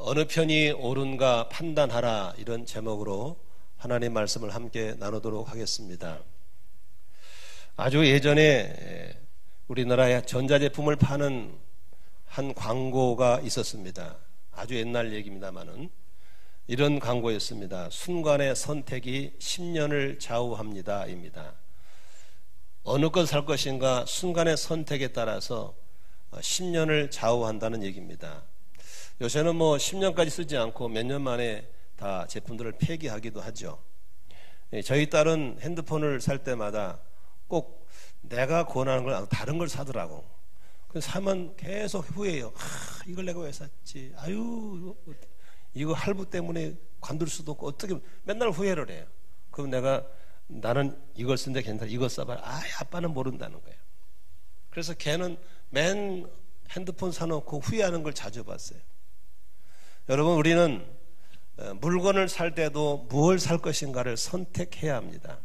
어느 편이 옳은가 판단하라, 이런 제목으로 하나님 말씀을 함께 나누도록 하겠습니다. 아주 예전에 우리나라에 전자제품을 파는 한 광고가 있었습니다. 아주 옛날 얘기입니다만은 이런 광고였습니다. 순간의 선택이 10년을 좌우합니다 입니다. 어느 것 살 것인가 순간의 선택에 따라서 10년을 좌우한다는 얘기입니다. 요새는 10년까지 쓰지 않고 몇 년 만에 다 제품들을 폐기하기도 하죠. 저희 딸은 핸드폰을 살 때마다 꼭 내가 권하는 걸 다른 걸 사더라고. 그래서 사면 계속 후회해요. 이걸 내가 왜 샀지? 아유, 이거 할부 때문에 관둘 수도 없고 어떻게 맨날 후회를 해요. 그럼 나는 이걸 쓴데 괜찮아. 이거 써봐. 아빠는 모른다는 거예요. 그래서 걔는 맨 핸드폰 사놓고 후회하는 걸 자주 봤어요. 여러분, 우리는 물건을 살 때도 무엇을 살 것인가를 선택해야 합니다.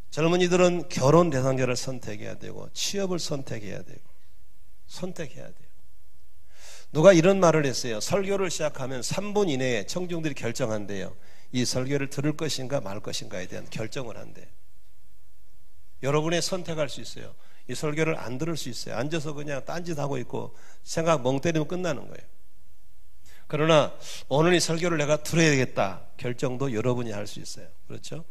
젊은이들은 결혼 대상자를 선택해야 되고 취업을 선택해야 되고 선택해야 돼요. 누가 이런 말을 했어요. 설교를 시작하면 3분 이내에 청중들이 결정한대요. 이 설교를 들을 것인가 말 것인가에 대한 결정을 한대요. 여러분이 선택할 수 있어요. 이 설교를 안 들을 수 있어요. 앉아서 그냥 딴짓하고 있고 생각 멍 때리면 끝나는 거예요. 그러나 오늘 이 설교를 내가 들어야 되겠다 결정도 여러분이 할 수 있어요. 그렇죠?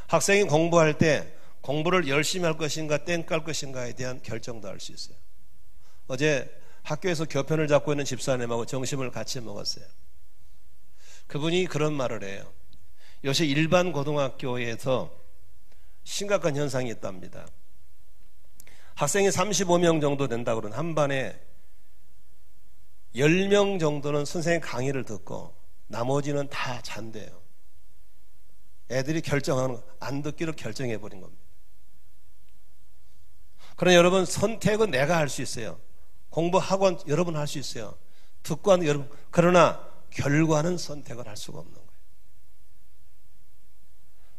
학생이 공부할 때 공부를 열심히 할 것인가 땡 깔 것인가에 대한 결정도 할 수 있어요. 어제 학교에서 교편을 잡고 있는 집사님하고 점심을 같이 먹었어요. 그분이 그런 말을 해요. 요새 일반 고등학교에서 심각한 현상이 있답니다. 학생이 35명 정도 된다고 그러는 한 반에 10명 정도는 선생님 강의를 듣고 나머지는 다 잔대요. 애들이 결정하는 거, 안 듣기로 결정해버린 겁니다. 그러나 여러분, 선택은 내가 할 수 있어요. 공부학원 여러분 할 수 있어요. 듣고 하는 여러분. 그러나 결과는 선택을 할 수가 없는 거예요.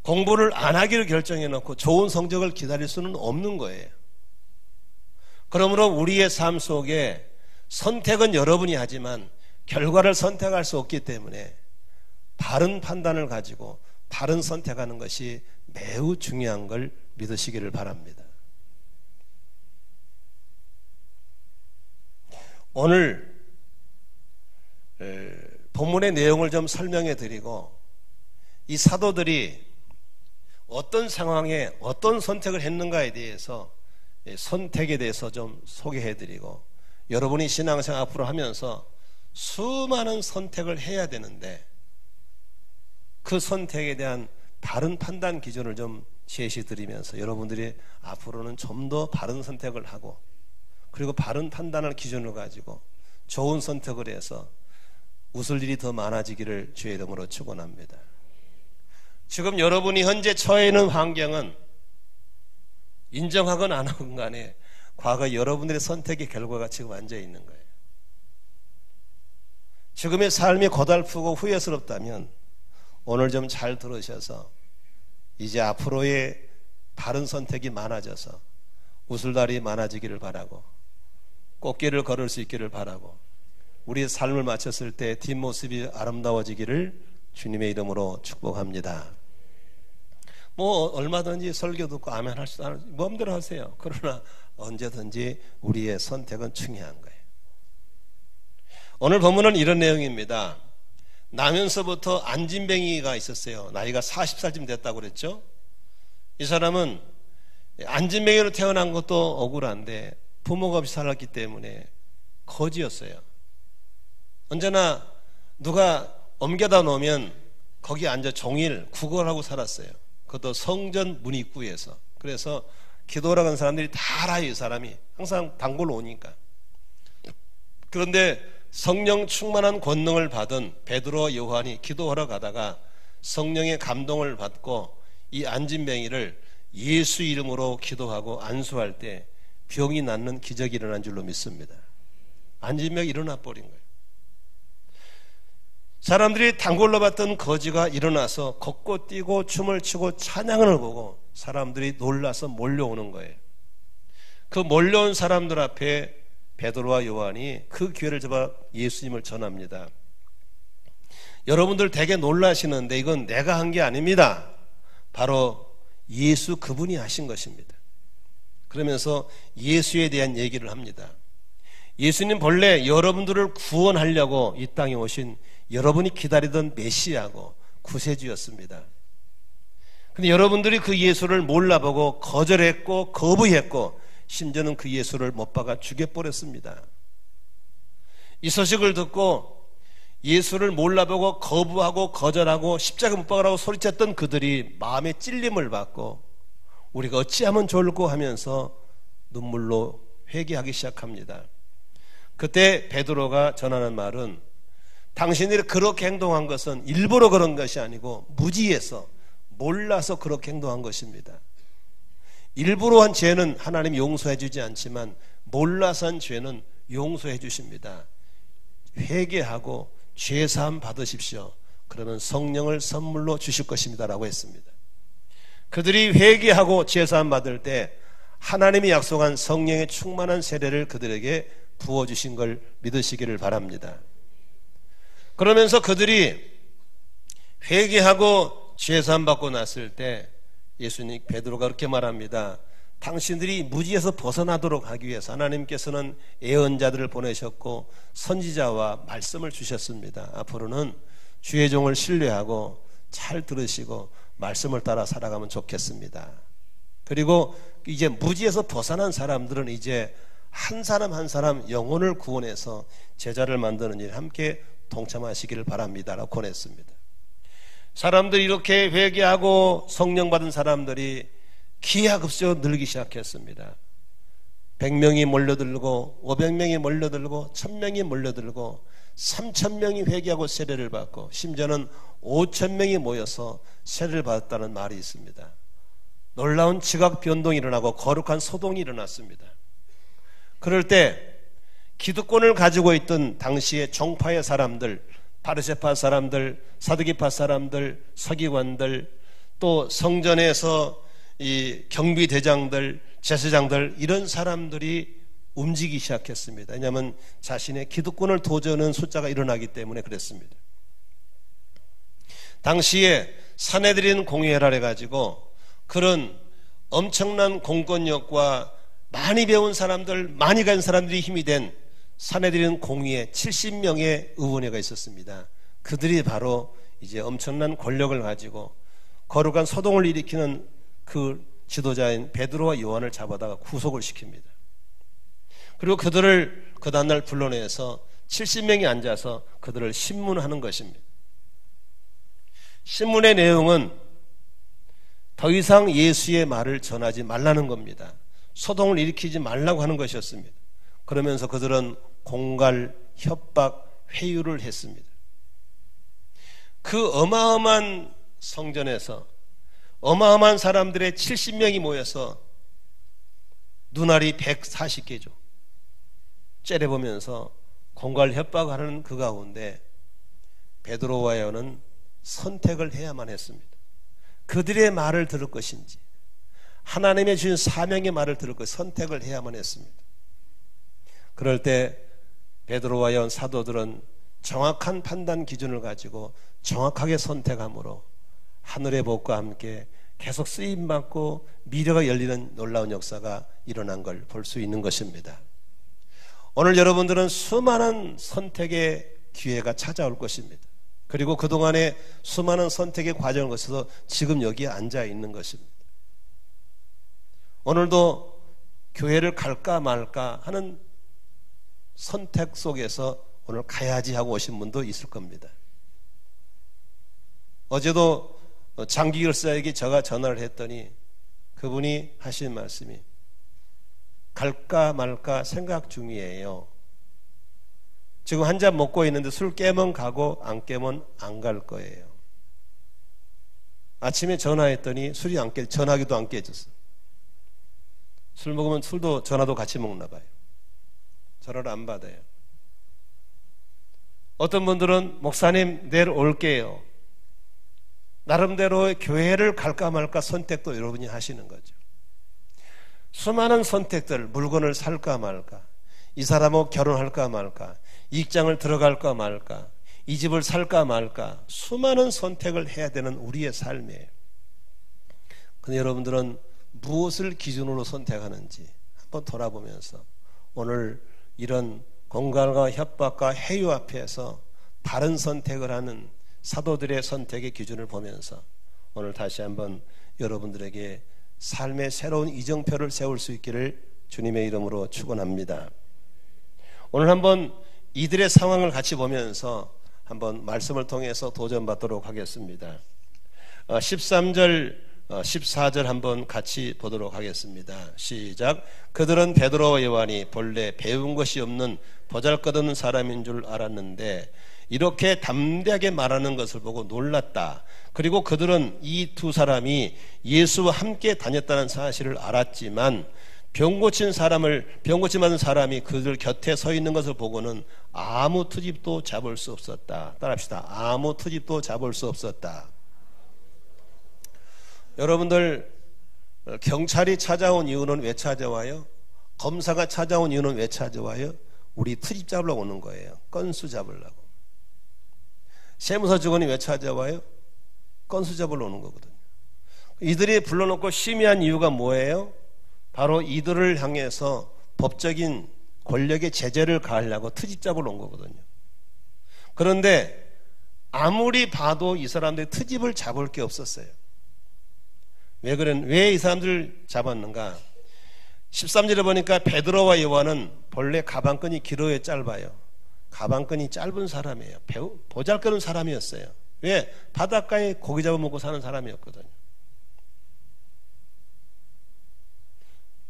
공부를 안 하기를 결정해놓고 좋은 성적을 기다릴 수는 없는 거예요. 그러므로 우리의 삶 속에 선택은 여러분이 하지만 결과를 선택할 수 없기 때문에 바른 판단을 가지고 바른 선택하는 것이 매우 중요한 걸 믿으시기를 바랍니다. 오늘 본문의 내용을 좀 설명해 드리고 이 사도들이 어떤 상황에 어떤 선택을 했는가에 대해서 선택에 대해서 좀 소개해 드리고 여러분이 신앙생활 앞으로 하면서 수많은 선택을 해야 되는데 그 선택에 대한 바른 판단 기준을 좀 제시 드리면서 여러분들이 앞으로는 좀 더 바른 선택을 하고 그리고 바른 판단을 기준으로 가지고 좋은 선택을 해서 웃을 일이 더 많아지기를 주의 이름으로 축원합니다. 지금 여러분이 현재 처해 있는 환경은 인정하건 안 하건 간에 과거 여러분들의 선택의 결과가 지금 앉아 있는 거예요. 지금의 삶이 고달프고 후회스럽다면 오늘 좀 잘 들으셔서 이제 앞으로의 바른 선택이 많아져서 웃을 날이 많아지기를 바라고 꽃길을 걸을 수 있기를 바라고 우리의 삶을 마쳤을 때 뒷모습이 아름다워지기를 주님의 이름으로 축복합니다. 얼마든지 설교 듣고 아멘 할 수 있는 마음대로 하세요. 그러나 언제든지 우리의 선택은 중요한 거예요. 오늘 본문은 이런 내용입니다. 나면서부터 안진뱅이가 있었어요. 나이가 40살쯤 됐다고 그랬죠. 이 사람은 안진뱅이로 태어난 것도 억울한데 부모가 없이 살았기 때문에 거지였어요. 언제나 누가 옮겨다 놓으면 거기 앉아 종일 구걸하고 살았어요. 그것도 성전 문 입구에서. 그래서 기도하러 간 사람들이 다 알아요. 이 사람이 항상 단골로 오니까. 그런데 성령 충만한 권능을 받은 베드로 요한이 기도하러 가다가 성령의 감동을 받고 이 안진뱅이를 예수 이름으로 기도하고 안수할 때 병이 낫는 기적이 일어난 줄로 믿습니다. 안진뱅이 일어나 버린 거예요. 사람들이 단골로 봤던 거지가 일어나서 걷고 뛰고 춤을 추고 찬양을 보고 사람들이 놀라서 몰려오는 거예요. 그 몰려온 사람들 앞에 베드로와 요한이 그 기회를 잡아 예수님을 전합니다. 여러분들 되게 놀라시는데 이건 내가 한 게 아닙니다. 바로 예수 그분이 하신 것입니다. 그러면서 예수에 대한 얘기를 합니다. 예수님 본래 여러분들을 구원하려고 이 땅에 오신 여러분이 기다리던 메시아고 구세주였습니다. 근데 여러분들이 그 예수를 몰라보고 거절했고 거부했고 심지어는 그 예수를 못 박아 죽여버렸습니다. 이 소식을 듣고 예수를 몰라보고 거부하고 거절하고 십자가 못 박으라고 소리쳤던 그들이 마음에 찔림을 받고 우리가 어찌하면 좋을까 하면서 눈물로 회개하기 시작합니다. 그때 베드로가 전하는 말은 당신들이 그렇게 행동한 것은 일부러 그런 것이 아니고 무지해서 몰라서 그렇게 행동한 것입니다. 일부러 한 죄는 하나님이 용서해 주지 않지만 몰라서 한 죄는 용서해 주십니다. 회개하고 죄사함 받으십시오. 그러면 성령을 선물로 주실 것입니다 라고 했습니다. 그들이 회개하고 죄사함 받을 때 하나님이 약속한 성령의 충만한 세례를 그들에게 부어주신 걸 믿으시기를 바랍니다. 그러면서 그들이 회개하고 죄사함 받고 났을 때 예수님 베드로가 그렇게 말합니다. 당신들이 무지에서 벗어나도록 하기 위해서 하나님께서는 예언자들을 보내셨고 선지자와 말씀을 주셨습니다. 앞으로는 주의 종을 신뢰하고 잘 들으시고 말씀을 따라 살아가면 좋겠습니다. 그리고 이제 무지에서 벗어난 사람들은 이제 한 사람 한 사람 영혼을 구원해서 제자를 만드는 일에 함께 동참하시기를 바랍니다 라고 권했습니다. 사람들이 이렇게 회개하고 성령 받은 사람들이 기하급수로 늘기 시작했습니다. 100명이 몰려들고 500명이 몰려들고 1000명이 몰려들고 3000명이 회개하고 세례를 받고 심지어는 5000명이 모여서 세례를 받았다는 말이 있습니다. 놀라운 지각 변동이 일어나고 거룩한 소동이 일어났습니다. 그럴 때 기득권을 가지고 있던 당시의 종파의 사람들, 바리새파 사람들, 사두개파 사람들, 서기관들, 또 성전에서 이 경비대장들, 제사장들 이런 사람들이 움직이기 시작했습니다. 왜냐하면 자신의 기득권을 도저하는 숫자가 일어나기 때문에 그랬습니다. 당시에 산헤드린 공회라 해가지고 그런 엄청난 공권력과 많이 배운 사람들, 많이 간 사람들이 힘이 된 산헤드린 공의회 70명의 의원회가 있었습니다. 그들이 바로 이제 엄청난 권력을 가지고 거룩한 소동을 일으키는 그 지도자인 베드로와 요한을 잡아다가 구속을 시킵니다. 그리고 그들을 그 다음날 불러내서 70명이 앉아서 그들을 신문하는 것입니다. 신문의 내용은 더 이상 예수의 말을 전하지 말라는 겁니다. 소동을 일으키지 말라고 하는 것이었습니다. 그러면서 그들은 공갈, 협박, 회유를 했습니다. 그 어마어마한 성전에서 어마어마한 사람들의 70명이 모여서 눈알이 140개죠. 째려보면서 공갈 협박하는 그 가운데 베드로와 요한은 선택을 해야만 했습니다. 그들의 말을 들을 것인지 하나님의 주신 사명의 말을 들을 것 선택을 해야만 했습니다. 그럴 때 베드로와 요한 사도들은 정확한 판단 기준을 가지고 정확하게 선택함으로 하늘의 복과 함께 계속 쓰임받고 미래가 열리는 놀라운 역사가 일어난 걸 볼 수 있는 것입니다. 오늘 여러분들은 수많은 선택의 기회가 찾아올 것입니다. 그리고 그동안의 수많은 선택의 과정을 거쳐서 지금 여기에 앉아 있는 것입니다. 오늘도 교회를 갈까 말까 하는 선택 속에서 오늘 가야지 하고 오신 분도 있을 겁니다. 어제도 장기결사에게 제가 전화를 했더니 그분이 하신 말씀이 갈까 말까 생각 중이에요. 지금 한 잔 먹고 있는데 술 깨면 가고 안 깨면 안 갈 거예요. 아침에 전화했더니 술이 안 깨, 전화기도 안 깨졌어. 술 먹으면 술도 전화도 같이 먹나 봐요. 전화를 안 받아요. 어떤 분들은 목사님 내일 올게요. 나름대로의 교회를 갈까 말까 선택도 여러분이 하시는 거죠. 수많은 선택들, 물건을 살까 말까, 이 사람하고 결혼할까 말까, 직장을 들어갈까 말까, 이 집을 살까 말까, 수많은 선택을 해야 되는 우리의 삶이에요. 근데 여러분들은 무엇을 기준으로 선택하는지 한번 돌아보면서 오늘 이런 공갈과 협박과 해유 앞에서 다른 선택을 하는 사도들의 선택의 기준을 보면서 오늘 다시 한번 여러분들에게 삶의 새로운 이정표를 세울 수 있기를 주님의 이름으로 축원합니다. 오늘 한번 이들의 상황을 같이 보면서 한번 말씀을 통해서 도전받도록 하겠습니다. 13절 14절 한번 같이 보도록 하겠습니다. 시작. 그들은 베드로와 요한이 본래 배운 것이 없는 보잘것없는 사람인 줄 알았는데 이렇게 담대하게 말하는 것을 보고 놀랐다. 그리고 그들은 이 두 사람이 예수와 함께 다녔다는 사실을 알았지만 병 고침 받은 사람이 그들 곁에 서 있는 것을 보고는 아무 트집도 잡을 수 없었다. 따라합시다. 아무 트집도 잡을 수 없었다. 여러분들, 경찰이 찾아온 이유는 왜 찾아와요? 검사가 찾아온 이유는 왜 찾아와요? 우리 트집 잡으려고 오는 거예요. 건수 잡으려고. 세무서 직원이 왜 찾아와요? 건수 잡으러 오는 거거든요. 이들이 불러놓고 심의한 이유가 뭐예요? 바로 이들을 향해서 법적인 권력의 제재를 가하려고 트집 잡으러 온 거거든요. 그런데 아무리 봐도 이 사람들이 트집을 잡을 게 없었어요. 왜 이 사람들을 잡았는가? 13절에 보니까 베드로와 요한은 본래 가방끈이 길어요, 짧아요? 가방끈이 짧은 사람이에요. 보잘것없는 사람이었어요. 왜? 바닷가에 고기 잡아먹고 사는 사람이었거든요.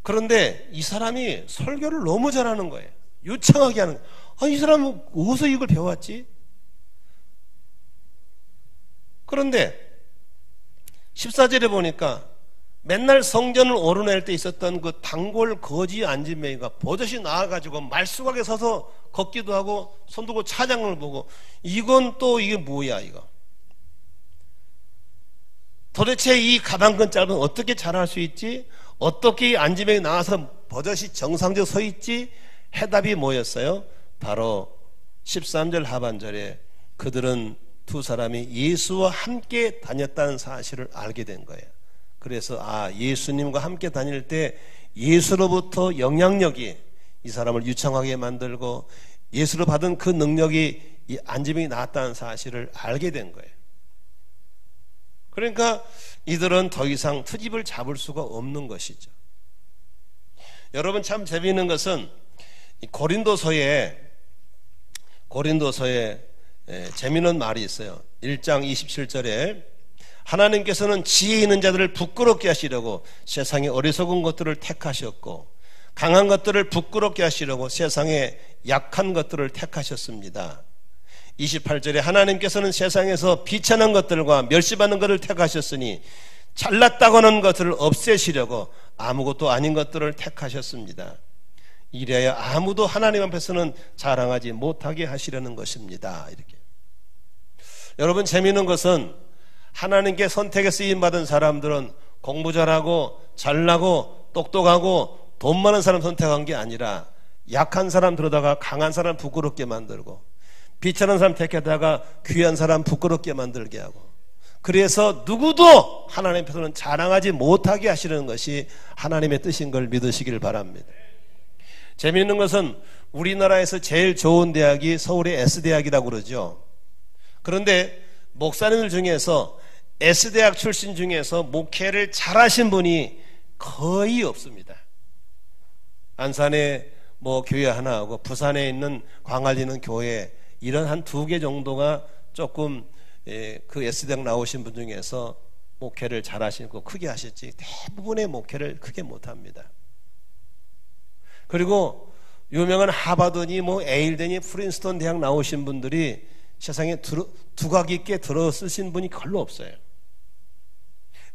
그런데 이 사람이 설교를 너무 잘하는 거예요. 유창하게 하는 거예요. 아, 이 사람은 어디서 이걸 배워왔지? 그런데 14절에 보니까 맨날 성전을 오르낼 때 있었던 그 단골 거지 안진뱅이가 버젓이 나와가지고 말쑥하게 서서 걷기도 하고 손 들고 차장을 보고 이건 또 이게 뭐야 이거. 도대체 이 가방끈 짧은 어떻게 잘할 수 있지? 어떻게 안진뱅이 나와서 버젓이 정상적으로 서 있지? 해답이 뭐였어요? 바로 13절 하반절에 그들은 두 사람이 예수와 함께 다녔다는 사실을 알게 된 거예요. 그래서 예수님과 함께 다닐 때 예수로부터 영향력이 이 사람을 유창하게 만들고 예수로 받은 그 능력이 이 안진뱅이 나왔다는 사실을 알게 된 거예요. 그러니까 이들은 더 이상 트집을 잡을 수가 없는 것이죠. 여러분, 참 재미있는 것은 고린도서에 재미있는 말이 있어요. 1장 27절에 하나님께서는 지혜 있는 자들을 부끄럽게 하시려고 세상의 어리석은 것들을 택하셨고 강한 것들을 부끄럽게 하시려고 세상의 약한 것들을 택하셨습니다. 28절에 하나님께서는 세상에서 비천한 것들과 멸시받는 것을 택하셨으니 잘났다고 하는 것들을 없애시려고 아무것도 아닌 것들을 택하셨습니다. 이래야 아무도 하나님 앞에서는 자랑하지 못하게 하시려는 것입니다. 이렇게. 여러분, 재미있는 것은 하나님께 선택에 쓰임받은 사람들은 공부 잘하고 잘나고 똑똑하고 돈 많은 사람 선택한 게 아니라 약한 사람 들어다가 강한 사람 부끄럽게 만들고 비천한 사람 택하다가 귀한 사람 부끄럽게 만들게 하고 그래서 누구도 하나님 앞에서는 자랑하지 못하게 하시는 것이 하나님의 뜻인 걸 믿으시길 바랍니다. 재미있는 것은 우리나라에서 제일 좋은 대학이 서울의 S대학이라고 그러죠. 그런데 목사님들 중에서 S대학 출신 중에서 목회를 잘하신 분이 거의 없습니다. 안산에 교회 하나 하고 부산에 있는 광안리에 있는 교회 이런 한 2개 정도가 조금 그 S대학 나오신 분 중에서 목회를 잘하시고 크게 하셨지 대부분의 목회를 크게 못합니다. 그리고 유명한 하버드니 에일대니 프린스턴 대학 나오신 분들이 세상에 두각 있게 들어 쓰신 분이 별로 없어요.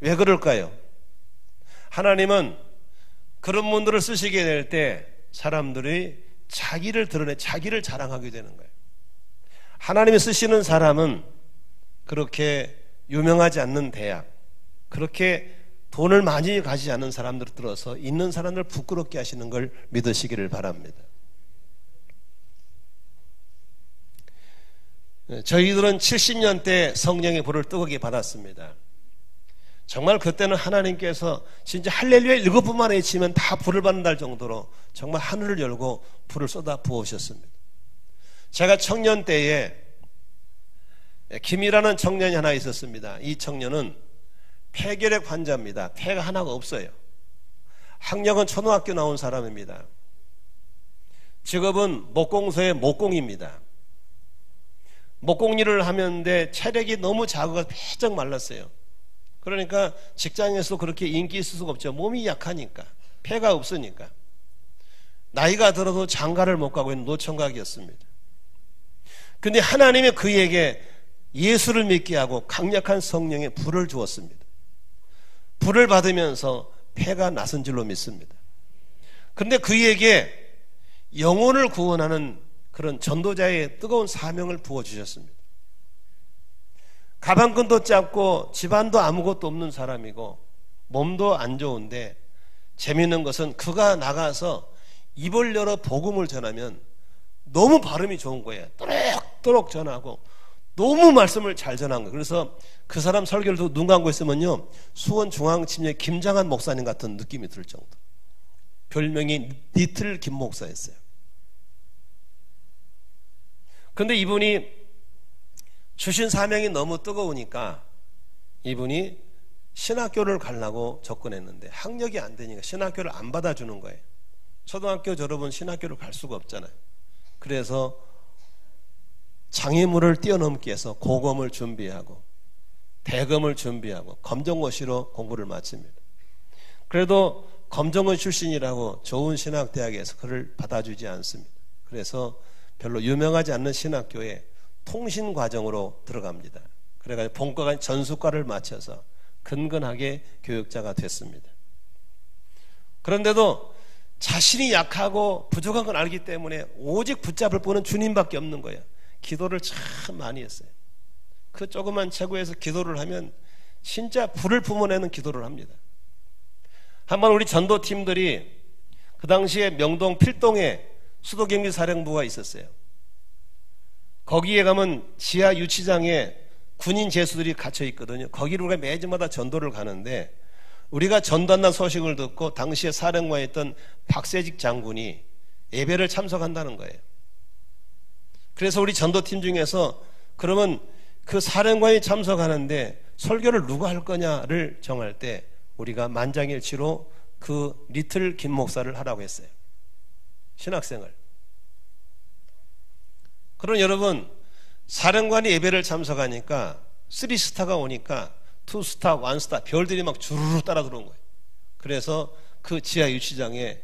왜 그럴까요? 하나님은 그런 분들을 쓰시게 될 때 사람들이 자기를 드러내 자기를 자랑하게 되는 거예요. 하나님이 쓰시는 사람은 그렇게 유명하지 않는 대학, 그렇게 돈을 많이 가지지 않는 사람들을 들어서 있는 사람들을 부끄럽게 하시는 걸 믿으시기를 바랍니다. 저희들은 70년대 성령의 불을 뜨겁게 받았습니다. 정말 그때는 하나님께서 진짜 할렐루야 7번만 외치면 다 불을 받는다 할 정도로 정말 하늘을 열고 불을 쏟아 부으셨습니다. 제가 청년 때에 김이라는 청년이 하나 있었습니다. 이 청년은 폐결핵 환자입니다. 폐가 하나가 없어요. 학력은 초등학교 나온 사람입니다. 직업은 목공소의 목공입니다. 목공 일을 하는데 체력이 너무 작아서 빼쩍 말랐어요. 그러니까 직장에서도 그렇게 인기 있을 수가 없죠. 몸이 약하니까, 폐가 없으니까. 나이가 들어도 장가를 못 가고 있는 노총각이었습니다. 근데 하나님이 그에게 예수를 믿게 하고 강력한 성령의 불을 주었습니다. 불을 받으면서 폐가 나선 줄로 믿습니다. 그런데 그에게 영혼을 구원하는 그런 전도자의 뜨거운 사명을 부어주셨습니다. 가방끈도 짧고 집안도 아무것도 없는 사람이고 몸도 안 좋은데 재미있는 것은 그가 나가서 입을 열어 복음을 전하면 너무 발음이 좋은 거예요. 또록또록 전하고 너무 말씀을 잘 전한 거예요. 그래서 그 사람 설교를 듣고 눈 감고 있으면요, 수원중앙침례 김장한 목사님 같은 느낌이 들 정도. 별명이 리틀 김 목사였어요. 그런데 이분이 주신 사명이 너무 뜨거우니까 이분이 신학교를 가려고 접근했는데 학력이 안 되니까 신학교를 안 받아주는 거예요. 초등학교 졸업은 신학교를 갈 수가 없잖아요. 그래서 장애물을 뛰어넘기 위해서 고검을 준비하고 대검을 준비하고 검정고시로 공부를 마칩니다. 그래도 검정고 출신이라고 좋은 신학대학에서 그를 받아주지 않습니다. 그래서 별로 유명하지 않는 신학교에 통신과정으로 들어갑니다. 그래가지고 본과가 전수과를 마쳐서 근근하게 교육자가 됐습니다. 그런데도 자신이 약하고 부족한 걸 알기 때문에 오직 붙잡을 분은 주님밖에 없는 거예요. 기도를 참 많이 했어요. 그 조그만 체구에서 기도를 하면 진짜 불을 뿜어내는 기도를 합니다. 한번 우리 전도팀들이 그 당시에 명동 필동에 수도경비사령부가 있었어요. 거기에 가면 지하 유치장에 군인 제수들이 갇혀 있거든요. 거기로 우리가 매주마다 전도를 가는데 우리가 전도한다는 소식을 듣고 당시에 사령관에 있던 박세직 장군이 예배를 참석한다는 거예요. 그래서 우리 전도팀 중에서 그러면 그 사령관이 참석하는데 설교를 누가 할 거냐를 정할 때 우리가 만장일치로 그 리틀 김 목사를 하라고 했어요. 신학생을. 그럼 여러분, 사령관이 예배를 참석하니까 3스타가 오니까 2스타, 1스타 별들이 막 주르르 따라 들어온 거예요. 그래서 그 지하 유치장에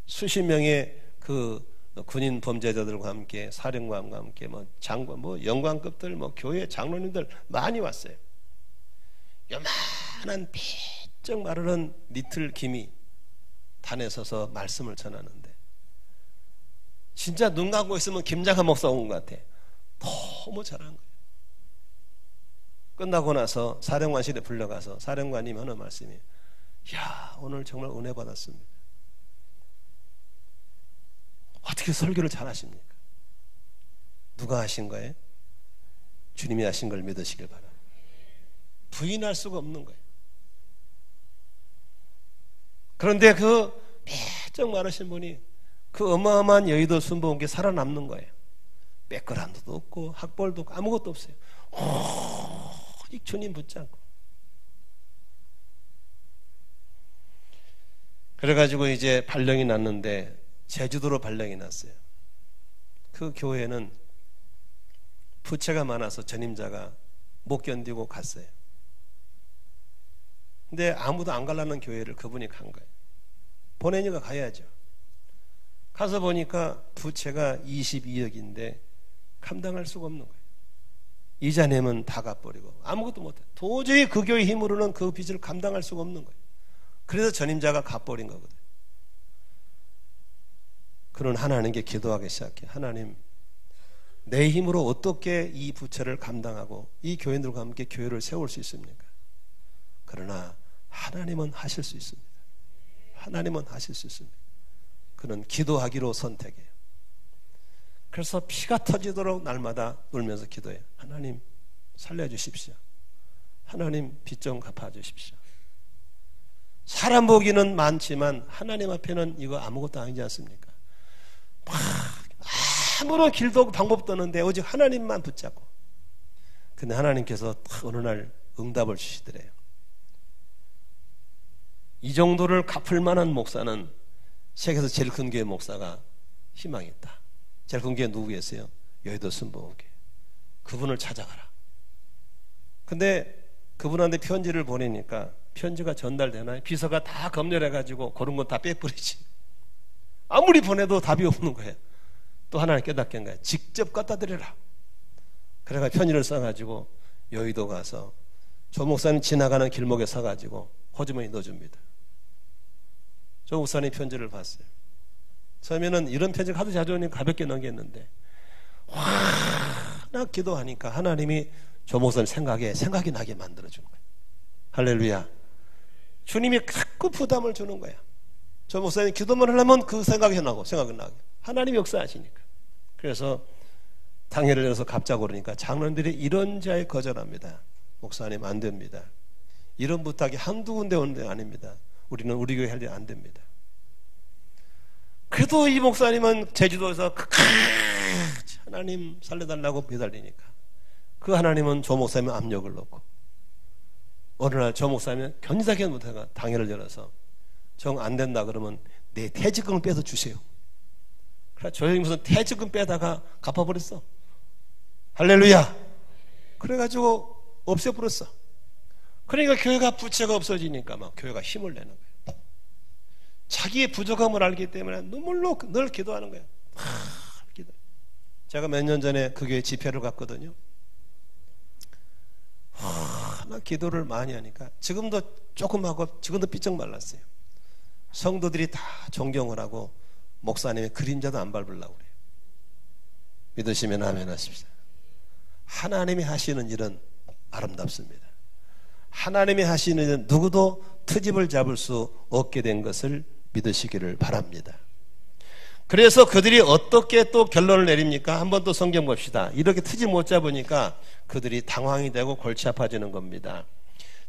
수십 명의 그 군인 범죄자들과 함께 사령관과 함께 뭐 장관, 뭐 영관급들, 뭐 교회 장로님들 많이 왔어요. 요만한 삐쩍 마르는 리틀 김이 단에 서서 말씀을 전하는데 진짜 눈 감고 있으면 김장한 목사 온 것 같아. 너무 잘한 거예요. 끝나고 나서 사령관실에 불러가서 사령관님 하는 말씀이, 야, 오늘 정말 은혜 받았습니다. 어떻게 설교를 잘하십니까? 누가 하신 거예요? 주님이 하신 걸 믿으시길 바랍니다. 부인할 수가 없는 거예요. 그런데 그 빼쩍 마르신 분이 그 어마어마한 여의도 순복음교회 살아남는 거예요. 백그라운드도 없고 학벌도 없고 아무것도 없어요. 오직 주님 붙잡고. 그래가지고 이제 발령이 났는데 제주도로 발령이 났어요. 그 교회는 부채가 많아서 전임자가 못 견디고 갔어요. 근데 아무도 안 가려는 교회를 그분이 간 거예요. 보내니까 가야죠. 가서 보니까 부채가 22억인데 감당할 수가 없는 거예요. 이자 내면 다 갚버리고 아무것도 못해. 도저히 그 교회 힘으로는 그 빚을 감당할 수가 없는 거예요. 그래서 전임자가 갚버린 거거든요. 그는 하나님께 기도하기 시작해. 하나님, 내 힘으로 어떻게 이 부채를 감당하고 이 교인들과 함께 교회를 세울 수 있습니까? 그러나 하나님은 하실 수 있습니다. 하나님은 하실 수 있습니다. 그는 기도하기로 선택해요. 그래서 피가 터지도록 날마다 울면서 기도해요. 하나님 살려주십시오. 하나님 빚 좀 갚아주십시오. 사람 보기는 많지만 하나님 앞에는 이거 아무것도 아니지 않습니까? 막 아무런 길도 없고 방법도 없는데 오직 하나님만 붙잡고. 근데 하나님께서 어느 날 응답을 주시더래요. 이 정도를 갚을 만한 목사는 세계에서 제일 큰 교회 목사가 희망이 있다. 제일 큰 교회 누구겠어요? 여의도 순복음교회. 그분을 찾아가라. 근데 그분한테 편지를 보내니까 편지가 전달되나요? 비서가 다 검열해가지고 그런 건 다 빼버리지. 아무리 보내도 답이 없는 거예요. 또 하나님 깨닫게 한 거예요. 직접 갖다 드려라. 그래가 편지를 써가지고 여의도 가서 조 목사님 지나가는 길목에 서가지고 호주머니 넣어줍니다. 조 목사님 편지를 봤어요. 처음에는 이런 편지가 하도 자주 오니까 가볍게 넘겼는데 나 기도하니까 하나님이 조 목사님 생각이 나게 만들어준 거예요. 할렐루야. 주님이 자꾸 부담을 주는 거야. 조 목사님 기도만 하려면 그 생각이 나고 하나님이 역사하시니까. 그래서 당회를 열어서 갚자고 그러니까 장로들이 이런 자에 거절합니다. 목사님 안 됩니다. 이런 부탁이 한두 군데 오는 데 아닙니다. 우리는 우리 교회 할 일 안 됩니다. 그래도 이 목사님은 제주도에서 하나님 살려달라고 매달리니까 그 하나님은 조 목사님 압력을 넣고 어느 날 조 목사님은 견디다게 못하가 당회를 열어서 정 안 된다 그러면 내 퇴직금을 빼서 주세요. 그래 조용히 무슨 퇴직금 빼다가 갚아버렸어. 할렐루야. 그래가지고 없애버렸어. 그러니까 교회가 부채가 없어지니까 막 교회가 힘을 내는 거예요. 자기의 부족함을 알기 때문에 눈물로 늘 기도하는 거예요. 기도. 제가 몇 년 전에 그 교회 집회를 갔거든요. 나 기도를 많이 하니까 지금도 조금 하고 지금도 삐쩍 말랐어요. 성도들이 다 존경을 하고 목사님의 그림자도 안 밟으려고 그래요. 믿으시면 아멘 하십시오. 하나님이 하시는 일은 아름답습니다. 하나님이 하시는 일은 누구도 트집을 잡을 수 없게 된 것을 믿으시기를 바랍니다. 그래서 그들이 어떻게 또 결론을 내립니까? 한번 또 성경 봅시다. 이렇게 트집 못 잡으니까 그들이 당황이 되고 골치 아파지는 겁니다.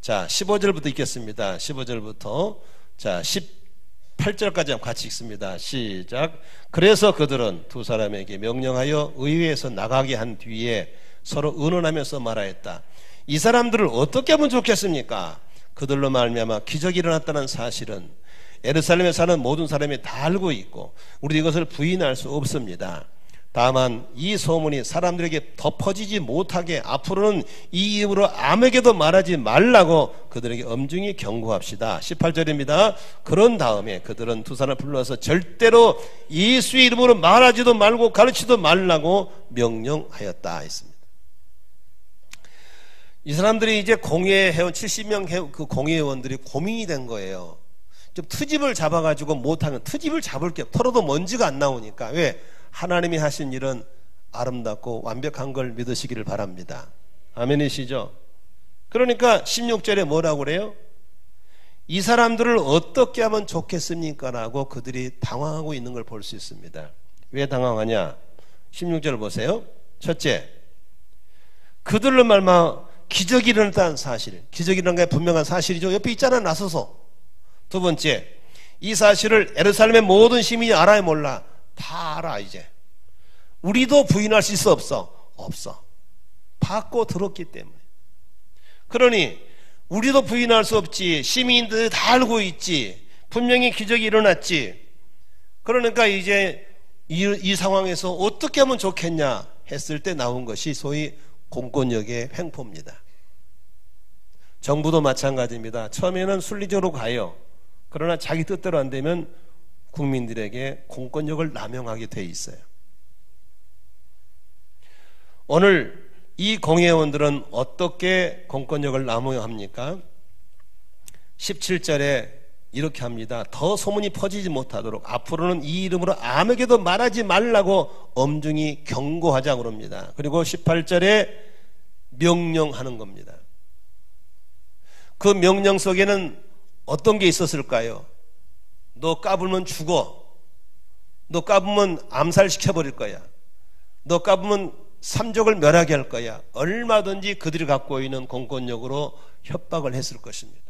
자, 15절부터 읽겠습니다. 15절부터 자 18절까지 같이 읽습니다. 시작. 그래서 그들은 두 사람에게 명령하여 의회에서 나가게 한 뒤에 서로 의논하면서 말하였다. 이 사람들을 어떻게 하면 좋겠습니까? 그들로 말미암아 기적이 일어났다는 사실은 예루살렘에 사는 모든 사람이 다 알고 있고 우리 이것을 부인할 수 없습니다. 다만 이 소문이 사람들에게 덮어지지 못하게 앞으로는 이 이름으로 아무에게도 말하지 말라고 그들에게 엄중히 경고합시다. 18절입니다. 그런 다음에 그들은 두 사람을 불러서 절대로 예수의 이름으로 말하지도 말고 가르치도 말라고 명령하였다 했습니다. 이 사람들이 이제 공회회원 70명 그 공회의원들이 고민이 된 거예요. 좀 트집을 잡아가지고 못하면 트집을 잡을 게 털어도 먼지가 안 나오니까. 왜? 하나님이 하신 일은 아름답고 완벽한 걸 믿으시기를 바랍니다. 아멘이시죠? 그러니까 16절에 뭐라고 그래요? 이 사람들을 어떻게 하면 좋겠습니까? 라고 그들이 당황하고 있는 걸 볼 수 있습니다. 왜 당황하냐? 16절 보세요. 첫째, 그들로 말미암아 기적이 일어났다는 사실. 기적이 일어난 게 분명한 사실이죠. 옆에 있잖아, 나서서. 두 번째, 이 사실을 예루살렘의 모든 시민이 알아야 몰라. 다 알아 이제. 우리도 부인할 수 있어 없어? 없어. 받고 들었기 때문에. 그러니 우리도 부인할 수 없지. 시민들이 다 알고 있지. 분명히 기적이 일어났지. 그러니까 이제 이 상황에서 어떻게 하면 좋겠냐 했을 때 나온 것이 소위 공권력의 횡포입니다. 정부도 마찬가지입니다. 처음에는 순리적으로 가요. 그러나 자기 뜻대로 안 되면 국민들에게 공권력을 남용하게 돼 있어요. 오늘 이 공회의원들은 어떻게 공권력을 남용합니까? 17절에 이렇게 합니다. 더 소문이 퍼지지 못하도록 앞으로는 이 이름으로 아무에게도 말하지 말라고 엄중히 경고하자고 그럽니다. 그리고 18절에 명령하는 겁니다. 그 명령 속에는 어떤 게 있었을까요? 너 까불면 죽어. 너 까불면 암살시켜버릴 거야. 너 까부면 삼족을 멸하게 할 거야. 얼마든지 그들이 갖고 있는 공권력으로 협박을 했을 것입니다.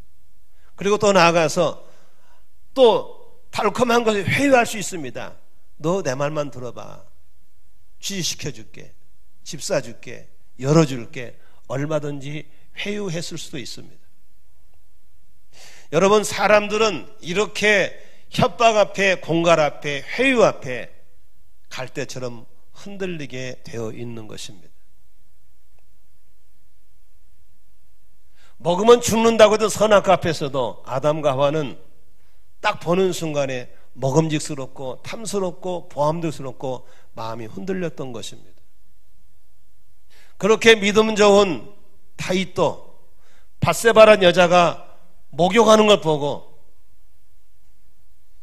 그리고 또 나아가서 또 달콤한 것을 회유할 수 있습니다. 너 내 말만 들어봐. 취직시켜줄게. 집 사줄게. 열어줄게. 얼마든지 회유했을 수도 있습니다. 여러분, 사람들은 이렇게 협박 앞에, 공갈 앞에, 회유 앞에 갈대처럼 흔들리게 되어 있는 것입니다. 먹으면 죽는다고 했던 선악과 앞에서도 아담과 하와는 딱 보는 순간에 먹음직스럽고 탐스럽고 보암스럽고 마음이 흔들렸던 것입니다. 그렇게 믿음 좋은 다윗도 밧세바라는 여자가 목욕하는 걸 보고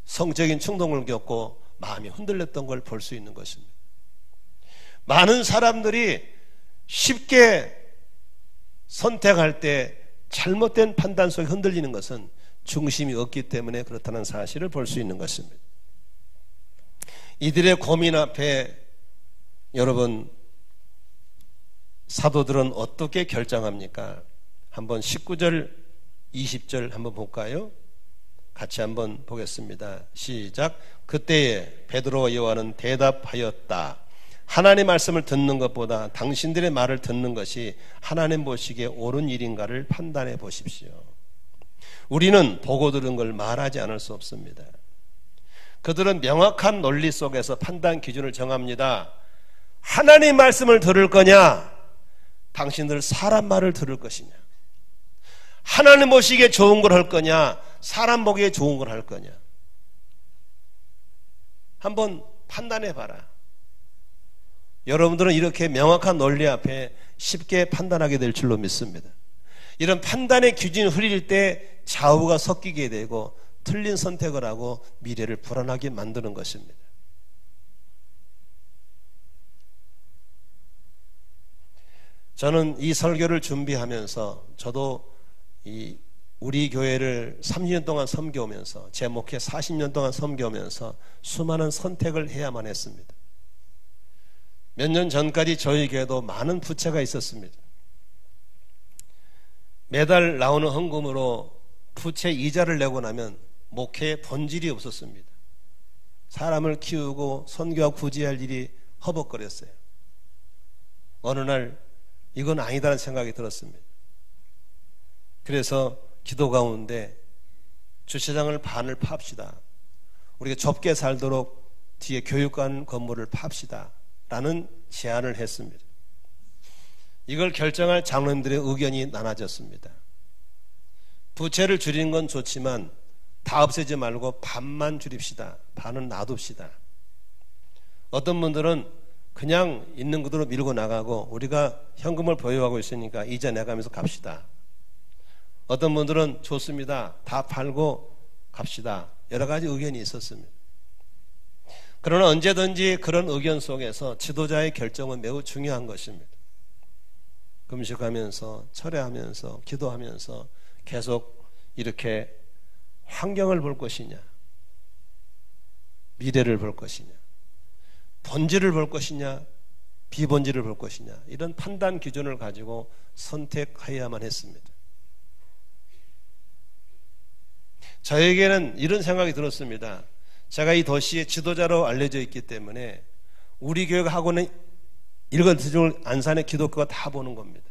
성적인 충동을 겪고 마음이 흔들렸던 걸 볼 수 있는 것입니다. 많은 사람들이 쉽게 선택할 때 잘못된 판단 속에 흔들리는 것은 중심이 없기 때문에 그렇다는 사실을 볼 수 있는 것입니다. 이들의 고민 앞에 여러분, 사도들은 어떻게 결정합니까? 한번 19절 20절 한번 볼까요? 같이 한번 보겠습니다. 시작. 그때에 베드로와 요한은 대답하였다. 하나님의 말씀을 듣는 것보다 당신들의 말을 듣는 것이 하나님 보시기에 옳은 일인가를 판단해 보십시오. 우리는 보고 들은 걸 말하지 않을 수 없습니다. 그들은 명확한 논리 속에서 판단 기준을 정합니다. 하나님 말씀을 들을 거냐? 당신들 사람 말을 들을 것이냐? 하나님 보시기에 좋은 걸 할 거냐? 사람 보기에 좋은 걸 할 거냐? 한번 판단해 봐라. 여러분들은 이렇게 명확한 논리 앞에 쉽게 판단하게 될 줄로 믿습니다. 이런 판단의 기준이 흐릴 때 좌우가 섞이게 되고 틀린 선택을 하고 미래를 불안하게 만드는 것입니다. 저는 이 설교를 준비하면서 저도 우리 교회를 30년 동안 섬겨오면서 제 목회 40년 동안 섬겨오면서 수많은 선택을 해야만 했습니다. 몇 년 전까지 저희 교회도 많은 부채가 있었습니다. 매달 나오는 헌금으로 부채 이자를 내고 나면 목회에 본질이 없었습니다. 사람을 키우고 선교하고 구제할 일이 허벅거렸어요. 어느 날 이건 아니다라는 생각이 들었습니다. 그래서 기도 가운데 주차장을 반을 팝시다. 우리가 좁게 살도록 뒤에 교육관 건물을 팝시다 라는 제안을 했습니다. 이걸 결정할 장로님들의 의견이 나눠졌습니다. 부채를 줄이는 건 좋지만 다 없애지 말고 반만 줄입시다. 반은 놔둡시다. 어떤 분들은 그냥 있는 그대로 밀고 나가고 우리가 현금을 보유하고 있으니까 이자 내가면서 갑시다. 어떤 분들은 좋습니다. 다 팔고 갑시다. 여러 가지 의견이 있었습니다. 그러나 언제든지 그런 의견 속에서 지도자의 결정은 매우 중요한 것입니다. 금식하면서 철회하면서 기도하면서 계속 이렇게 환경을 볼 것이냐, 미래를 볼 것이냐, 본질을 볼 것이냐, 비본질을 볼 것이냐, 이런 판단 기준을 가지고 선택해야만 했습니다. 저에게는 이런 생각이 들었습니다. 제가 이 도시의 지도자로 알려져 있기 때문에 우리 교회가 하고 있는 일거수일투족을 안산의 기독교가 다 보는 겁니다.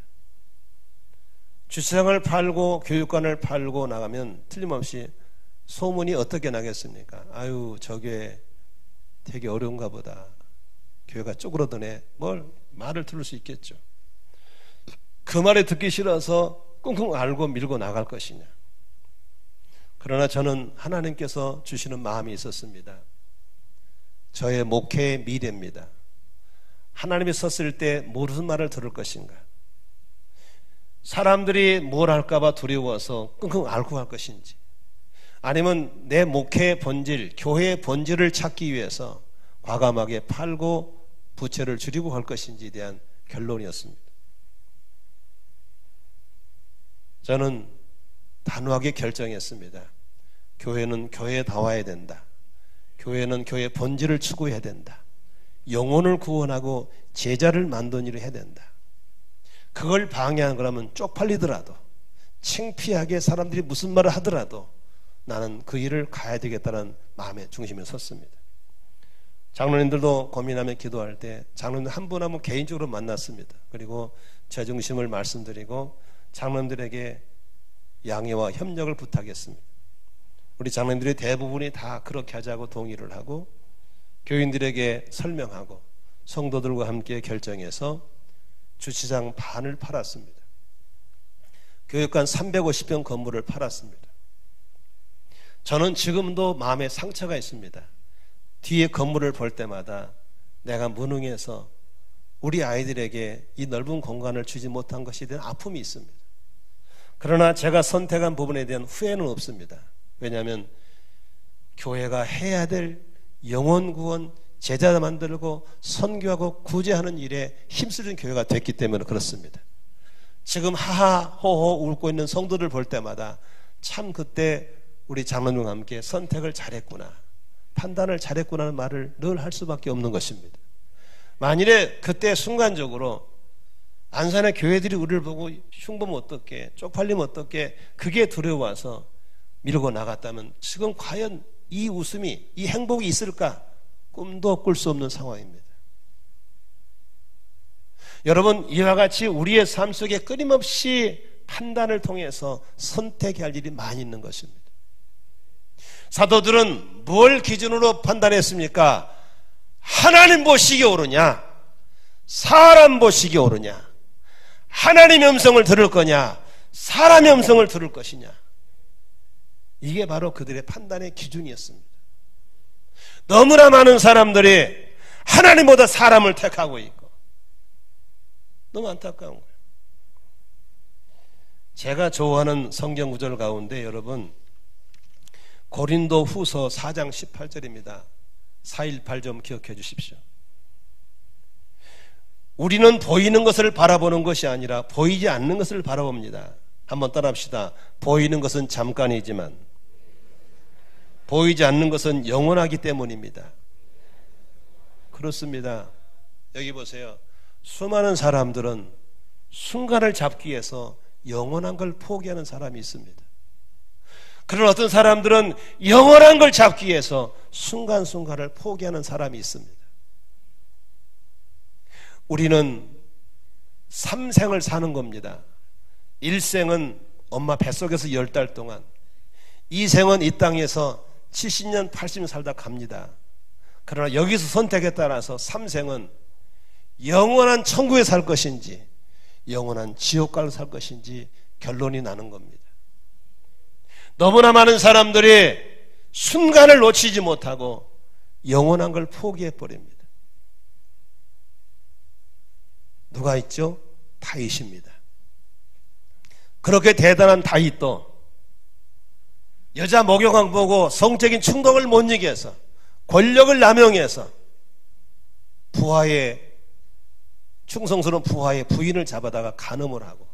주차장을 팔고 교육관을 팔고 나가면 틀림없이 소문이 어떻게 나겠습니까? 아유, 저 교회 되게 어려운가 보다. 교회가 쪼그러드네. 뭘 말을 들을 수 있겠죠. 그 말에 듣기 싫어서 끙끙 앓고 밀고 나갈 것이냐. 그러나 저는 하나님께서 주시는 마음이 있었습니다. 저의 목회의 미래입니다. 하나님이 섰을 때 무슨 말을 들을 것인가? 사람들이 뭘 할까봐 두려워서 끙끙 앓고 갈 것인지, 아니면 내 목회의 본질, 교회의 본질을 찾기 위해서 과감하게 팔고 부채를 줄이고 갈 것인지에 대한 결론이었습니다. 저는 단호하게 결정했습니다. 교회는 교회다워야 된다. 교회는 교회의 본질을 추구해야 된다. 영혼을 구원하고 제자를 만드는 일을 해야 된다. 그걸 방해하는 거라면 쪽팔리더라도 창피하게 사람들이 무슨 말을 하더라도 나는 그 일을 가야 되겠다는 마음의 중심에 섰습니다. 장로님들도 고민하며 기도할 때 장로님들 한 분 한 분 개인적으로 만났습니다. 그리고 제 중심을 말씀드리고 장로님들에게 양해와 협력을 부탁했습니다. 우리 장로님들이 대부분이 다 그렇게 하자고 동의를 하고 교인들에게 설명하고 성도들과 함께 결정해서 주차장 반을 팔았습니다. 교육관 350평 건물을 팔았습니다. 저는 지금도 마음에 상처가 있습니다. 뒤에 건물을 볼 때마다 내가 무능해서 우리 아이들에게 이 넓은 공간을 주지 못한 것에 대한 아픔이 있습니다. 그러나 제가 선택한 부분에 대한 후회는 없습니다. 왜냐하면 교회가 해야 될 영혼 구원, 제자 만들고 선교하고 구제하는 일에 힘쓰는 교회가 됐기 때문에 그렇습니다. 지금 하하호호 울고 있는 성도들 볼 때마다 참 그때 우리 장로님과 함께 선택을 잘했구나, 판단을 잘했구나는 말을 늘 할 수밖에 없는 것입니다. 만일에 그때 순간적으로 안산의 교회들이 우리를 보고 흉보면 어떻게, 쪽팔리면 어떻게, 그게 두려워서 밀고 나갔다면 지금 과연 이 웃음이, 이 행복이 있을까? 꿈도 꿀 수 없는 상황입니다. 여러분, 이와 같이 우리의 삶 속에 끊임없이 판단을 통해서 선택해야 할 일이 많이 있는 것입니다. 사도들은 뭘 기준으로 판단했습니까? 하나님 보시기에 옳으냐, 사람 보시기에 옳으냐, 하나님의 음성을 들을 거냐, 사람의 음성을 들을 것이냐, 이게 바로 그들의 판단의 기준이었습니다. 너무나 많은 사람들이 하나님보다 사람을 택하고 있고 너무 안타까운 거예요. 제가 좋아하는 성경 구절 가운데 여러분, 고린도 후서 4장 18절입니다. 418 좀 기억해 주십시오. 우리는 보이는 것을 바라보는 것이 아니라 보이지 않는 것을 바라봅니다. 한번 따라합시다. 보이는 것은 잠깐이지만 보이지 않는 것은 영원하기 때문입니다. 그렇습니다. 여기 보세요. 수많은 사람들은 순간을 잡기 위해서 영원한 걸 포기하는 사람이 있습니다. 그런 어떤 사람들은 영원한 걸 잡기 위해서 순간순간을 포기하는 사람이 있습니다. 우리는 3생을 사는 겁니다. 1생은 엄마 뱃속에서 10달 동안, 2생은 이 땅에서 70년, 80년 살다 갑니다. 그러나 여기서 선택에 따라서 3생은 영원한 천국에 살 것인지 영원한 지옥가로 살 것인지 결론이 나는 겁니다. 너무나 많은 사람들이 순간을 놓치지 못하고 영원한 걸 포기해버립니다. 누가 있죠? 다윗입니다. 그렇게 대단한 다윗도 여자 목욕왕 보고 성적인 충동을 못 이겨서 권력을 남용해서 부하의, 충성스러운 부하의 부인을 잡아다가 간음을 하고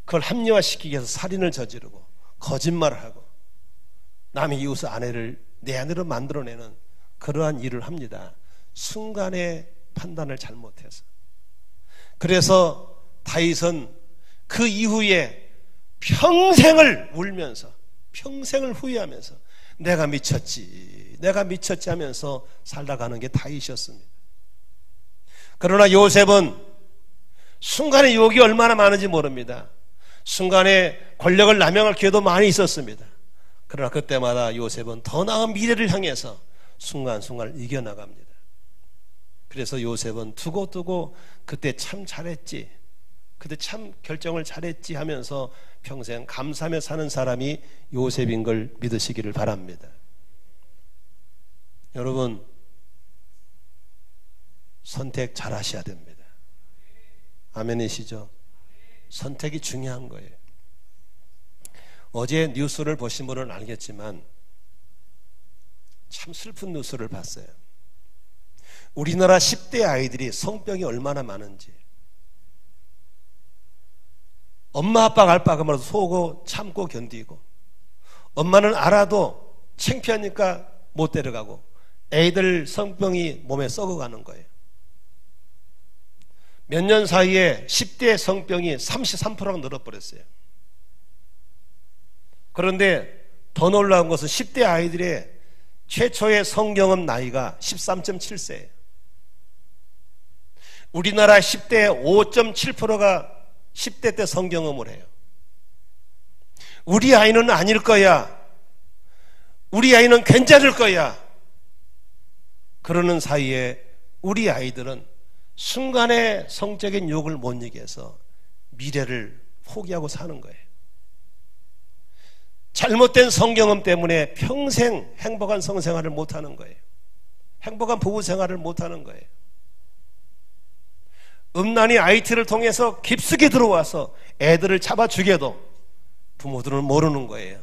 그걸 합리화시키기 위해서 살인을 저지르고 거짓말을 하고 남의 이웃의 아내를 내 아내로 만들어내는 그러한 일을 합니다. 순간의 판단을 잘못해서. 그래서 다윗은 그 이후에 평생을 울면서, 평생을 후회하면서 내가 미쳤지 하면서 살다가는 게 다윗이었습니다. 그러나 요셉은 순간의 유혹이 얼마나 많은지 모릅니다. 순간에 권력을 남용할 기회도 많이 있었습니다. 그러나 그때마다 요셉은 더 나은 미래를 향해서 순간순간을 이겨나갑니다. 그래서 요셉은 두고두고 그때 참 잘했지, 그때 참 결정을 잘했지 하면서 평생 감사하며 사는 사람이 요셉인 걸 믿으시기를 바랍니다. 여러분, 선택 잘 하셔야 됩니다. 아멘이시죠? 선택이 중요한 거예요. 어제 뉴스를 보신 분은 알겠지만 참 슬픈 뉴스를 봤어요. 우리나라 10대 아이들이 성병이 얼마나 많은지, 엄마 아빠가 알 바가 말아도 속고 참고 견디고, 엄마는 알아도 창피하니까 못 데려가고 애들 성병이 몸에 썩어가는 거예요. 몇 년 사이에 10대 성병이 33%가 늘어버렸어요. 그런데 더 놀라운 것은 10대 아이들의 최초의 성경험 나이가 13.7세예요. 우리나라 10대 5.7%가 10대 때 성경험을 해요. 우리 아이는 아닐 거야. 우리 아이는 괜찮을 거야. 그러는 사이에 우리 아이들은 순간의 성적인 욕을 못 이겨서 미래를 포기하고 사는 거예요. 잘못된 성경험 때문에 평생 행복한 성생활을 못하는 거예요. 행복한 부부생활을 못하는 거예요. 음란이 IT를 통해서 깊숙이 들어와서 애들을 잡아 죽여도 부모들은 모르는 거예요.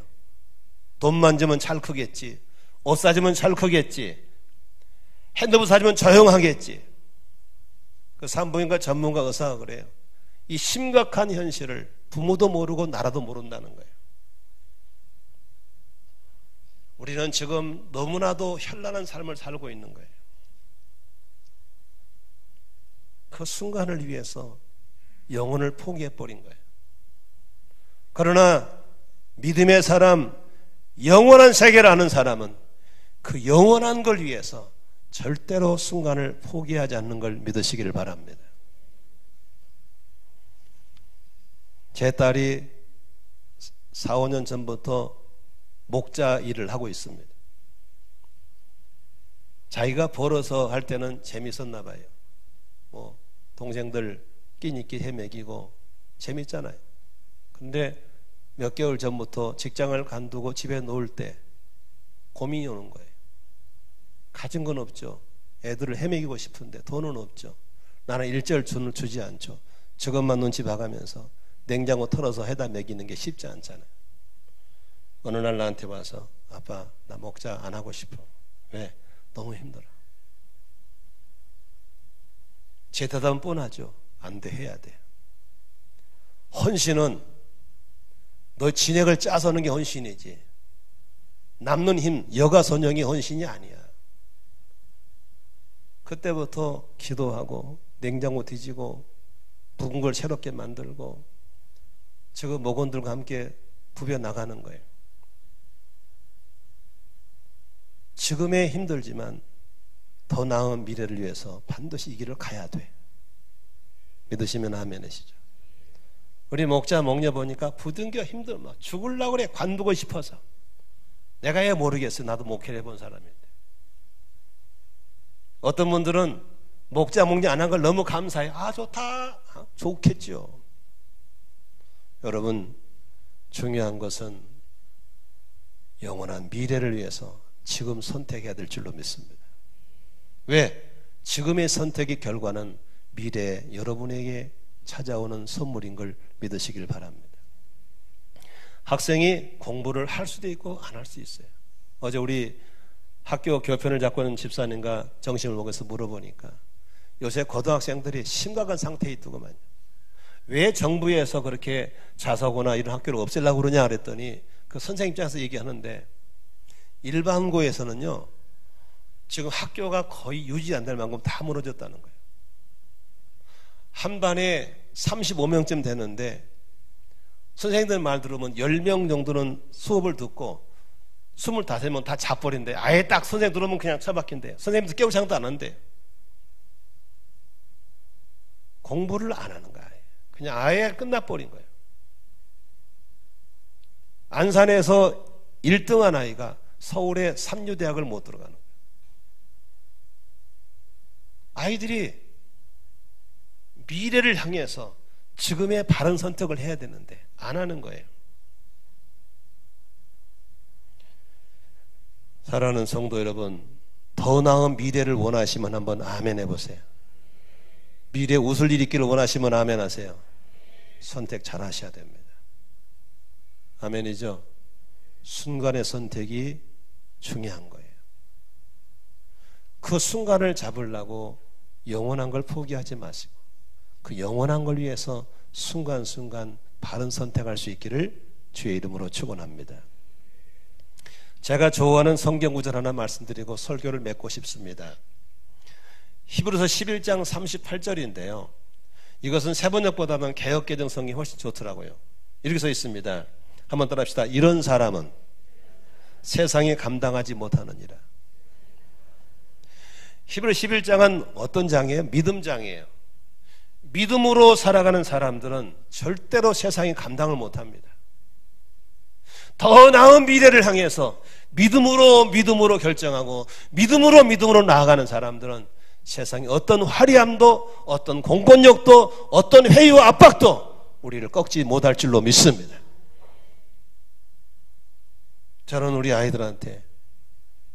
돈 만지면 잘 크겠지, 옷 사주면 잘 크겠지, 핸드폰 사주면 조용하겠지. 그 산부인과 전문가 의사가 그래요. 이 심각한 현실을 부모도 모르고 나라도 모른다는 거예요. 우리는 지금 너무나도 현란한 삶을 살고 있는 거예요. 그 순간을 위해서 영혼을 포기해버린 거예요. 그러나 믿음의 사람, 영원한 세계를 아는 사람은 그 영원한 걸 위해서 절대로 순간을 포기하지 않는 걸 믿으시기를 바랍니다. 제 딸이 4, 5년 전부터 목자 일을 하고 있습니다. 자기가 벌어서 할 때는 재밌었나 봐요. 뭐 동생들 끼니끼 헤매기고 재밌잖아요. 근데 몇 개월 전부터 직장을 간두고 집에 놓을 때 고민이 오는 거예요. 가진 건 없죠. 애들을 헤매기고 싶은데 돈은 없죠. 나는 일절 돈을 주지 않죠. 저것만 눈치 봐가면서 냉장고 털어서 해다 먹이는 게 쉽지 않잖아요. 어느 날 나한테 와서 아빠 나 목자 안 하고 싶어. 왜? 너무 힘들어. 제 대답은 뻔하죠. 안 돼, 해야 돼. 헌신은 너 진액을 짜서 하는 게 헌신이지 남는 힘 여가선영이 헌신이 아니야. 그때부터 기도하고 냉장고 뒤지고 묵은 걸 새롭게 만들고 저거 목원들과 함께 부벼 나가는 거예요. 지금에 힘들지만 더 나은 미래를 위해서 반드시 이 길을 가야 돼. 믿으시면 아멘 하시죠. 우리 목자 목녀 보니까 부둥켜 힘들어. 막 죽으려고 그래. 관두고 싶어서. 내가 왜 모르겠어. 나도 목회를 해본 사람인데. 어떤 분들은 목자 목녀 안 한 걸 너무 감사해. 아 좋다. 좋겠죠. 여러분 중요한 것은 영원한 미래를 위해서 지금 선택해야 될 줄로 믿습니다. 왜? 지금의 선택의 결과는 미래에 여러분에게 찾아오는 선물인 걸 믿으시길 바랍니다. 학생이 공부를 할 수도 있고 안 할 수 있어요. 어제 우리 학교 교편을 잡고 있는 집사님과 정심을 먹어서 물어보니까 요새 고등학생들이 심각한 상태에 있더구만요. 왜 정부에서 그렇게 자사고나 이런 학교를 없애려고 그러냐 그랬더니 그 선생님 입장에서 얘기하는데 일반고에서는요 지금 학교가 거의 유지 안 될 만큼 다 무너졌다는 거예요. 한 반에 35명쯤 되는데 선생님들 말 들으면 10명 정도는 수업을 듣고 25명 다 자버린대. 아예 딱 선생님 들으면 그냥 처박힌대요. 선생님들 깨울 생각도 안 한대요. 공부를 안 하는 거예요. 그냥 아예 끝나버린 거예요. 안산에서 1등한 아이가 서울의 삼류대학을 못 들어가는 거예요. 아이들이 미래를 향해서 지금의 바른 선택을 해야 되는데 안 하는 거예요. 사랑하는 성도 여러분, 더 나은 미래를 원하시면 한번 아멘 해보세요. 미래에 웃을 일 있기를 원하시면 아멘 하세요. 선택 잘 하셔야 됩니다. 아멘이죠? 순간의 선택이 중요한 거예요. 그 순간을 잡으려고 영원한 걸 포기하지 마시고 그 영원한 걸 위해서 순간순간 바른 선택할 수 있기를 주의 이름으로 축원합니다. 제가 좋아하는 성경 구절 하나 말씀드리고 설교를 맺고 싶습니다. 히브리서 11장 38절인데요. 이것은 세번역보다는 개역개정성이 훨씬 좋더라고요. 이렇게 써 있습니다. 한번 따라합시다. 이런 사람은 세상이 감당하지 못하느니라. 히브리 11장은 어떤 장이에요? 믿음 장이에요. 믿음으로 살아가는 사람들은 절대로 세상이 감당을 못합니다. 더 나은 미래를 향해서 믿음으로 결정하고 믿음으로 나아가는 사람들은 세상의 어떤 화려함도 어떤 공권력도 어떤 회의와 압박도 우리를 꺾지 못할 줄로 믿습니다. 저는 우리 아이들한테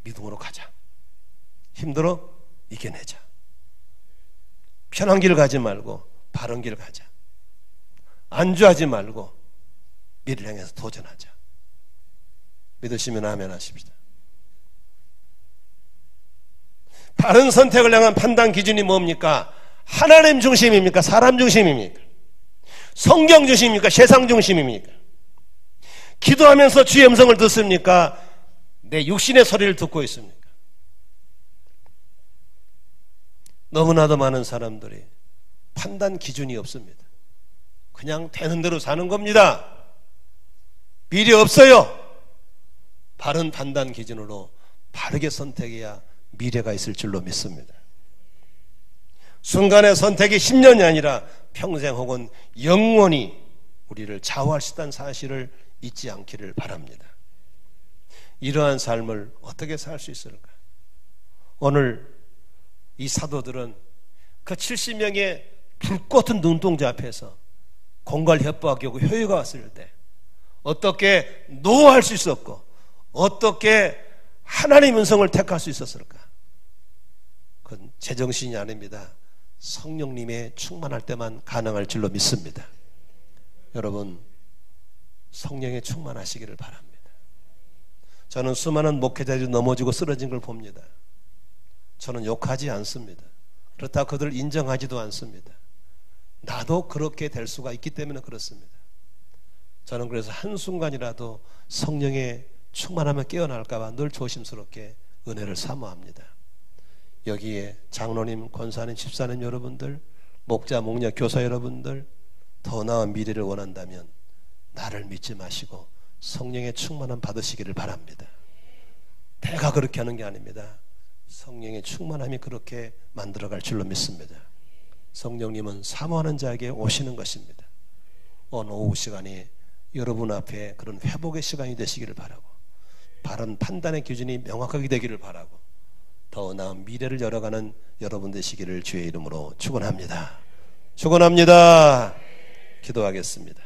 믿음으로 가자. 힘들어? 이겨내자. 편한 길 가지 말고 바른 길 가자. 안주하지 말고 미래를 향해서 도전하자. 믿으시면 아멘 하십시다. 바른 선택을 향한 판단 기준이 뭡니까? 하나님 중심입니까? 사람 중심입니까? 성경 중심입니까? 세상 중심입니까? 기도하면서 주의 음성을 듣습니까? 내 육신의 소리를 듣고 있습니까? 너무나도 많은 사람들이 판단 기준이 없습니다. 그냥 되는 대로 사는 겁니다. 미래 없어요. 바른 판단 기준으로 바르게 선택해야 미래가 있을 줄로 믿습니다. 순간의 선택이 10년이 아니라 평생 혹은 영원히 우리를 좌우할 수 있다는 사실을 잊지 않기를 바랍니다. 이러한 삶을 어떻게 살 수 있을까? 오늘 이 사도들은 그 70명의 불꽃은 눈동자 앞에서 공갈 협박이 오고 효유가 왔을 때 어떻게 노할 수 있었고 어떻게 하나님의 음성을 택할 수 있었을까? 그건 제정신이 아닙니다. 성령님의 충만할 때만 가능할 줄로 믿습니다. 여러분 성령에 충만하시기를 바랍니다. 저는 수많은 목회자들이 넘어지고 쓰러진 걸 봅니다. 저는 욕하지 않습니다. 그렇다고 그들을 인정하지도 않습니다. 나도 그렇게 될 수가 있기 때문에 그렇습니다. 저는 그래서 한순간이라도 성령의 충만하면 깨어날까 봐 늘 조심스럽게 은혜를 사모합니다. 여기에 장로님, 권사님, 집사님 여러분들, 목자, 목녀, 교사 여러분들 더 나은 미래를 원한다면 나를 믿지 마시고 성령의 충만함 받으시기를 바랍니다. 내가 그렇게 하는 게 아닙니다. 성령의 충만함이 그렇게 만들어갈 줄로 믿습니다. 성령님은 사모하는 자에게 오시는 것입니다. 오늘 오후 시간이 여러분 앞에 그런 회복의 시간이 되시기를 바라고 바른 판단의 기준이 명확하게 되기를 바라고 더 나은 미래를 열어가는 여러분 되시기를 주의 이름으로 축원합니다. 축원합니다. 기도하겠습니다.